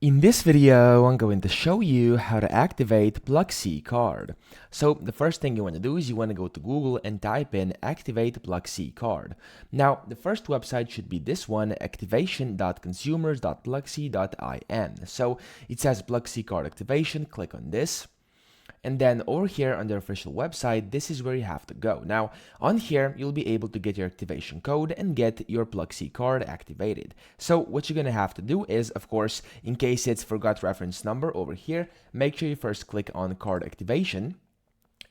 In this video, I'm going to show you how to activate Pluxee card. So the first thing you want to do is you want to go to Google and type in activate Pluxee card. Now, the first website should be this one, activation.consumers.pluxee.in. So it says Pluxee card activation, click on this. And then over here on their official website, this is where you have to go. Now, on here, you'll be able to get your activation code and get your Pluxee card activated. So what you're going to have to do is, of course, in case it's forgot reference number over here, make sure you first click on card activation.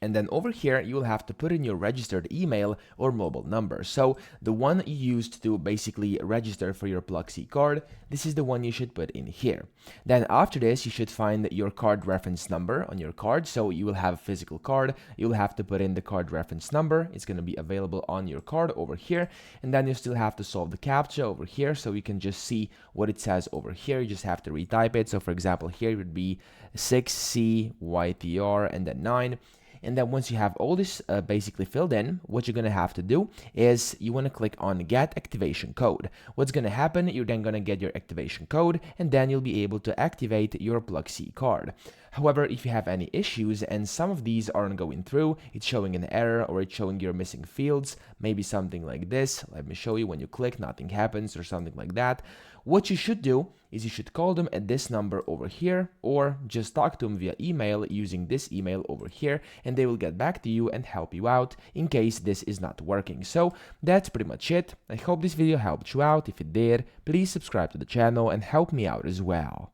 And then over here, you will have to put in your registered email or mobile number. So the one you used to basically register for your Pluxee card, this is the one you should put in here. Then after this, you should find your card reference number on your card. So you will have a physical card. You'll have to put in the card reference number. It's going to be available on your card over here. And then you still have to solve the CAPTCHA over here. So you can just see what it says over here. You just have to retype it. So for example, here it would be 6CYTR and then 9. And then once you have all this basically filled in, what you're going to have to do is you want to click on Get Activation Code. What's going to happen, you're then going to get your activation code, and then you'll be able to activate your Pluxee card. However, if you have any issues and some of these aren't going through, it's showing an error or it's showing your missing fields, maybe something like this. Let me show you. When you click, nothing happens or something like that. What you should do is you should call them at this number over here, or just talk to them via email using this email over here, and they will get back to you and help you out in case this is not working. So that's pretty much it. I hope this video helped you out. If it did, please subscribe to the channel and help me out as well.